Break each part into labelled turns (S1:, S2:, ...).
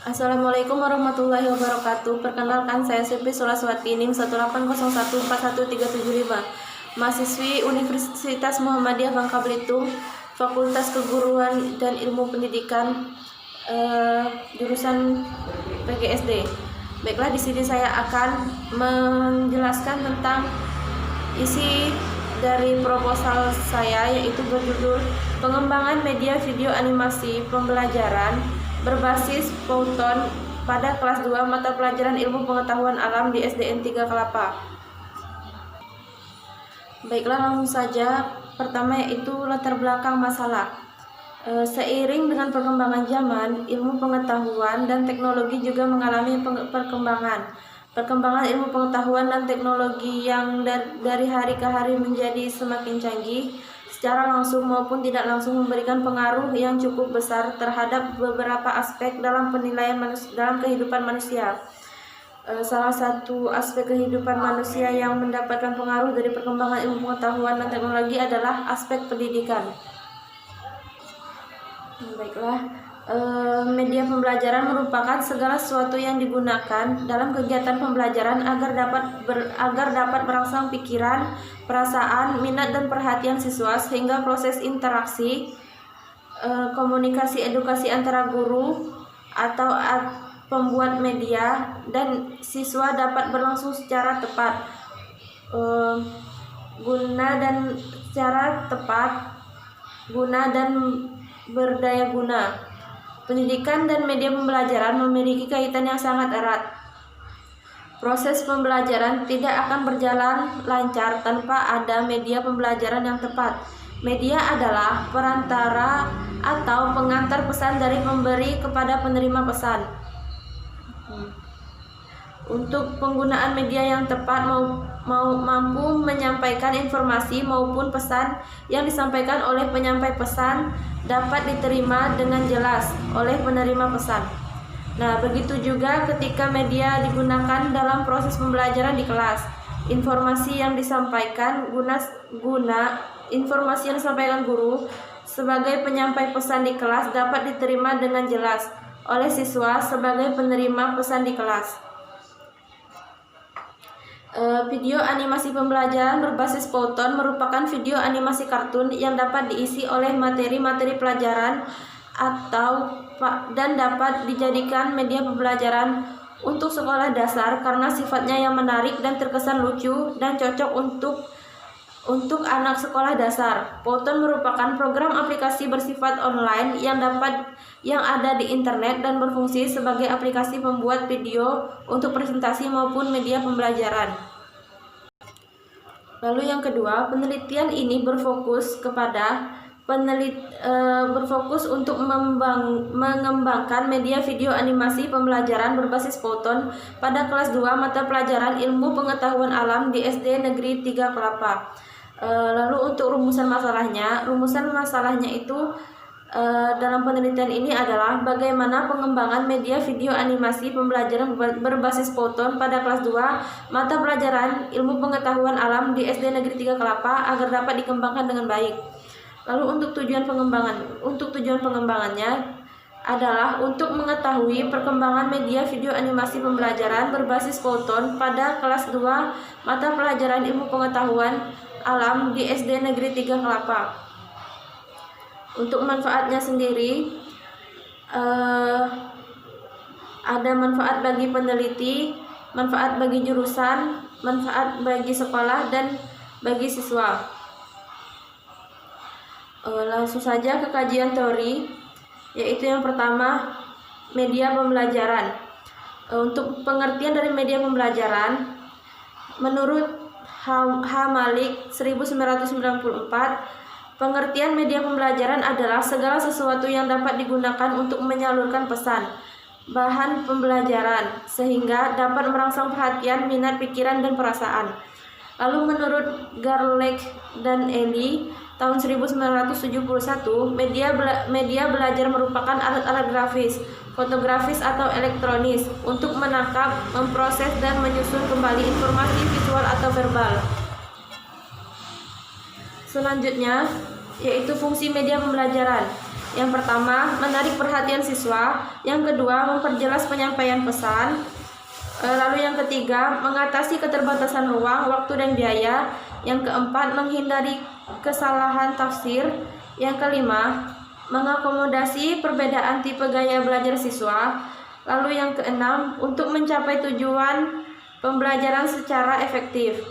S1: Assalamualaikum warahmatullahi wabarakatuh. Perkenalkan, saya Sylvi Sulaswati, NIM 180141375, mahasiswi Universitas Muhammadiyah Bangka Belitung, Fakultas Keguruan dan Ilmu Pendidikan, jurusan PGSD. Baiklah, di sini saya akan menjelaskan tentang isi dari proposal saya, yaitu berjudul Pengembangan Media Video Animasi Pembelajaran berbasis Python pada kelas 2 mata pelajaran Ilmu Pengetahuan Alam di SDN 3 Kelapa. Baiklah, langsung saja. Pertama yaitu latar belakang masalah. Seiring dengan perkembangan zaman, ilmu pengetahuan dan teknologi juga mengalami perkembangan. Perkembangan ilmu pengetahuan dan teknologi yang dari hari ke hari menjadi semakin canggih, secara langsung maupun tidak langsung memberikan pengaruh yang cukup besar terhadap beberapa aspek dalam penilaian dalam kehidupan manusia. Salah satu aspek kehidupan manusia yang mendapatkan pengaruh dari perkembangan ilmu pengetahuan dan teknologi adalah aspek pendidikan. Baiklah, media pembelajaran merupakan segala sesuatu yang digunakan dalam kegiatan pembelajaran agar dapat merangsang pikiran, perasaan, minat dan perhatian siswa, sehingga proses interaksi, komunikasi edukasi antara guru atau pembuat media dan siswa dapat berlangsung secara tepat, guna dan berdaya guna. Pendidikan dan media pembelajaran memiliki kaitan yang sangat erat. Proses pembelajaran tidak akan berjalan lancar tanpa ada media pembelajaran yang tepat. Media adalah perantara atau pengantar pesan dari pemberi kepada penerima pesan. Untuk penggunaan media yang tepat mampu menyampaikan informasi maupun pesan yang disampaikan oleh penyampai pesan dapat diterima dengan jelas oleh penerima pesan. Nah, begitu juga ketika media digunakan dalam proses pembelajaran di kelas. Informasi yang disampaikan guru sebagai penyampai pesan di kelas dapat diterima dengan jelas oleh siswa sebagai penerima pesan di kelas. Video animasi pembelajaran berbasis Python merupakan video animasi kartun yang dapat diisi oleh materi-materi pelajaran dan dapat dijadikan media pembelajaran untuk sekolah dasar karena sifatnya yang menarik dan terkesan lucu dan cocok untuk anak sekolah dasar. Python merupakan program aplikasi bersifat online yang ada di internet dan berfungsi sebagai aplikasi pembuat video untuk presentasi maupun media pembelajaran. Lalu yang kedua, penelitian ini berfokus untuk mengembangkan media video animasi pembelajaran berbasis Python pada kelas 2 mata pelajaran Ilmu Pengetahuan Alam di SD Negeri 3 Kelapa. Lalu untuk rumusan masalahnya itu dalam penelitian ini adalah bagaimana pengembangan media video animasi pembelajaran berbasis Python pada kelas 2 mata pelajaran Ilmu Pengetahuan Alam di SD Negeri 3 Kelapa agar dapat dikembangkan dengan baik. Lalu untuk tujuan pengembangannya adalah untuk mengetahui perkembangan media video animasi pembelajaran berbasis Python pada kelas 2 mata pelajaran Ilmu Pengetahuan Alam di SD Negeri 3 Kelapa. Untuk manfaatnya sendiri, ada manfaat bagi peneliti, manfaat bagi jurusan, manfaat bagi sekolah, dan bagi siswa. Langsung saja ke kajian teori, yaitu yang pertama, media pembelajaran. Untuk pengertian dari media pembelajaran, menurut H. Malik 1994, pengertian media pembelajaran adalah segala sesuatu yang dapat digunakan untuk menyalurkan pesan, bahan pembelajaran, sehingga dapat merangsang perhatian, minat, pikiran, dan perasaan. Lalu menurut Garlick dan Eli tahun 1971, media belajar merupakan alat-alat grafis, fotografis atau elektronis untuk menangkap, memproses, dan menyusun kembali informasi visual atau verbal. Selanjutnya yaitu fungsi media pembelajaran. Yang pertama, menarik perhatian siswa. Yang kedua, memperjelas penyampaian pesan. Lalu yang ketiga, mengatasi keterbatasan ruang, waktu, dan biaya. Yang keempat, menghindari kesalahan tafsir. Yang kelima, mengakomodasi perbedaan tipe gaya belajar siswa. Lalu yang keenam, untuk mencapai tujuan pembelajaran secara efektif.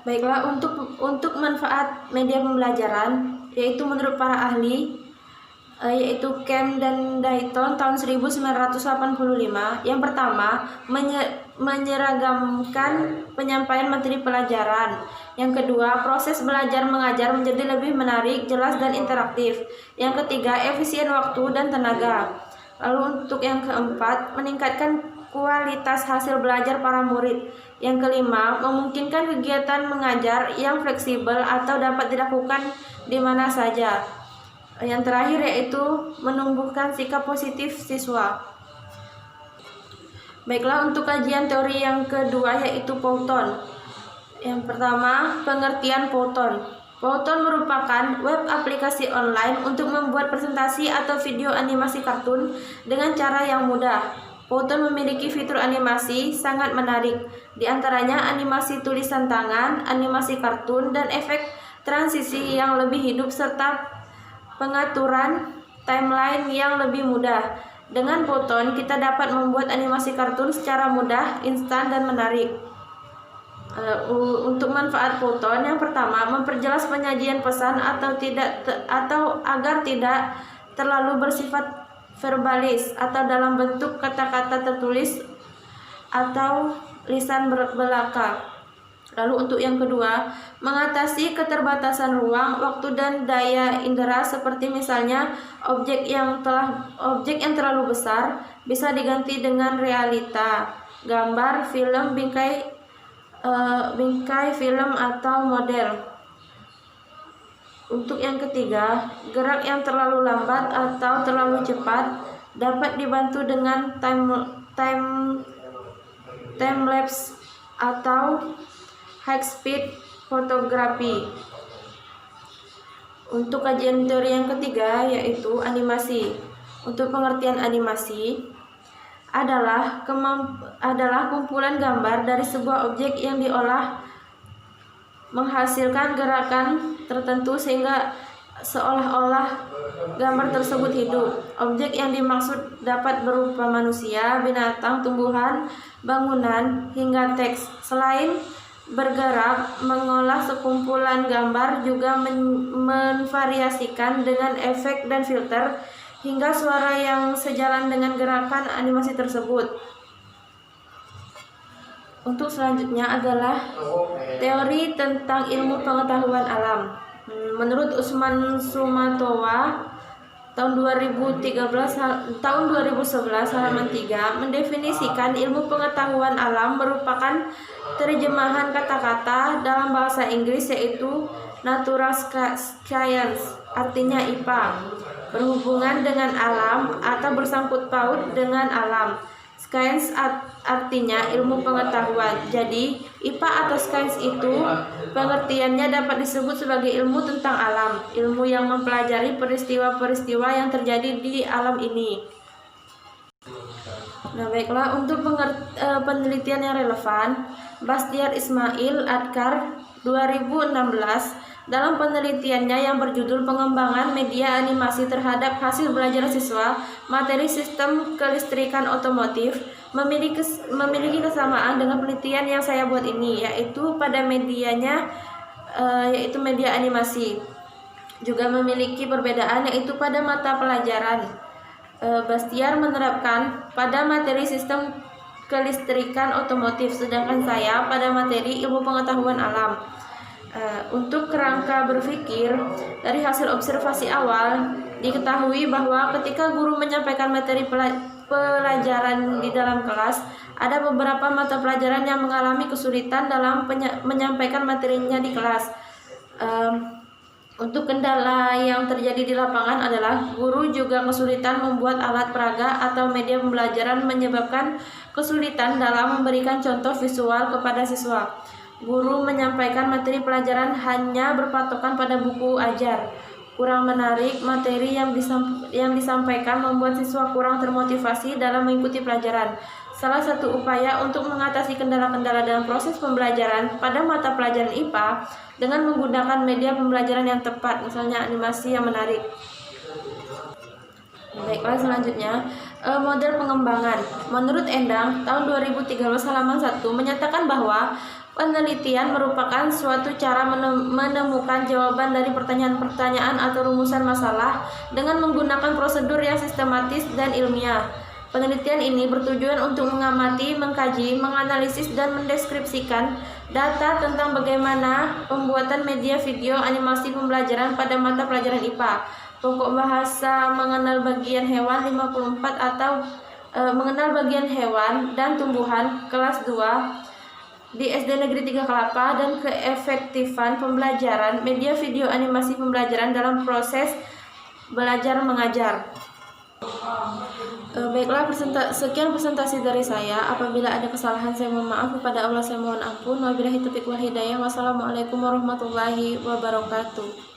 S1: Baiklah, untuk manfaat media pembelajaran, yaitu menurut para ahli, yaitu Kem dan Dayton tahun 1985. Yang pertama, menyeragamkan penyampaian materi pelajaran. Yang kedua, proses belajar mengajar menjadi lebih menarik, jelas, dan interaktif. Yang ketiga, efisien waktu dan tenaga. Lalu untuk yang keempat, meningkatkan kualitas hasil belajar para murid. Yang kelima, memungkinkan kegiatan mengajar yang fleksibel atau dapat dilakukan di mana saja. Yang terakhir yaitu menumbuhkan sikap positif siswa. Baiklah, untuk kajian teori yang kedua yaitu Powton. Yang pertama, pengertian Powton. Powton merupakan web aplikasi online untuk membuat presentasi atau video animasi kartun dengan cara yang mudah. Powton memiliki fitur animasi sangat menarik, di antaranya animasi tulisan tangan, animasi kartun, dan efek transisi yang lebih hidup serta pengaturan timeline yang lebih mudah. Dengan Powton, kita dapat membuat animasi kartun secara mudah, instan, dan menarik. Untuk manfaat Powton, yang pertama, memperjelas penyajian pesan atau agar tidak terlalu bersifat verbalis atau dalam bentuk kata-kata tertulis atau lisan belaka. Lalu untuk yang kedua, mengatasi keterbatasan ruang, waktu, dan daya indera, seperti misalnya objek yang terlalu besar bisa diganti dengan realita, gambar, film, bingkai film, atau model. Untuk yang ketiga, gerak yang terlalu lambat atau terlalu cepat dapat dibantu dengan time lapse atau high speed fotografi. Untuk kajian teori yang ketiga yaitu animasi. Untuk pengertian animasi adalah kumpulan gambar dari sebuah objek yang diolah menghasilkan gerakan tertentu sehingga seolah-olah gambar tersebut hidup. Objek yang dimaksud dapat berupa manusia, binatang, tumbuhan, bangunan, hingga teks. Selain bergerak, mengolah sekumpulan gambar juga menvariasikan dengan efek dan filter hingga suara yang sejalan dengan gerakan animasi tersebut. Untuk selanjutnya adalah teori tentang ilmu pengetahuan alam. Menurut Usman Sumatowa tahun 2011 halaman 3 mendefinisikan ilmu pengetahuan alam merupakan terjemahan kata-kata dalam bahasa Inggris yaitu natural science, artinya IPA, berhubungan dengan alam atau bersangkut paut dengan alam. Science artinya ilmu pengetahuan. Jadi, IPA atau science itu pengertiannya dapat disebut sebagai ilmu tentang alam, ilmu yang mempelajari peristiwa-peristiwa yang terjadi di alam ini. Nah, baiklah, untuk penelitian yang relevan, Bastiar Ismail Adkar 2016 dalam penelitiannya yang berjudul Pengembangan Media Animasi Terhadap Hasil Belajar Siswa Materi Sistem Kelistrikan Otomotif memiliki kesamaan dengan penelitian yang saya buat ini, yaitu pada medianya yaitu media animasi. Juga memiliki perbedaan yaitu pada mata pelajaran. Bastiar menerapkan pada materi sistem kelistrikan otomotif, sedangkan saya pada materi ilmu pengetahuan alam. Untuk kerangka berpikir, dari hasil observasi awal diketahui bahwa ketika guru menyampaikan materi pelajaran di dalam kelas, ada beberapa mata pelajaran yang mengalami kesulitan dalam menyampaikan materinya di kelas. Untuk kendala yang terjadi di lapangan adalah guru juga kesulitan membuat alat peraga atau media pembelajaran, menyebabkan kesulitan dalam memberikan contoh visual kepada siswa. Guru menyampaikan materi pelajaran hanya berpatokan pada buku ajar. kurang menarik, materi yang disampaikan membuat siswa kurang termotivasi dalam mengikuti pelajaran. Salah satu upaya untuk mengatasi kendala-kendala dalam proses pembelajaran pada mata pelajaran IPA dengan menggunakan media pembelajaran yang tepat, misalnya animasi yang menarik. Baiklah, selanjutnya model pengembangan. Menurut Endang, tahun 2013 halaman 1 menyatakan bahwa penelitian merupakan suatu cara menemukan jawaban dari pertanyaan-pertanyaan atau rumusan masalah dengan menggunakan prosedur yang sistematis dan ilmiah. Penelitian ini bertujuan untuk mengamati, mengkaji, menganalisis, dan mendeskripsikan data tentang bagaimana pembuatan media video animasi pembelajaran pada mata pelajaran IPA. Pokok bahasa mengenal bagian hewan 54 atau mengenal bagian hewan dan tumbuhan kelas 2 di SD Negeri 3 Kelapa, dan keefektifan pembelajaran media video animasi pembelajaran dalam proses belajar mengajar. Baiklah, sekian presentasi dari saya. Apabila ada kesalahan saya mohon maaf, kepada Allah saya mohon ampun. Wabillahi taufiq wal hidayah. Wassalamualaikum warahmatullahi wabarakatuh.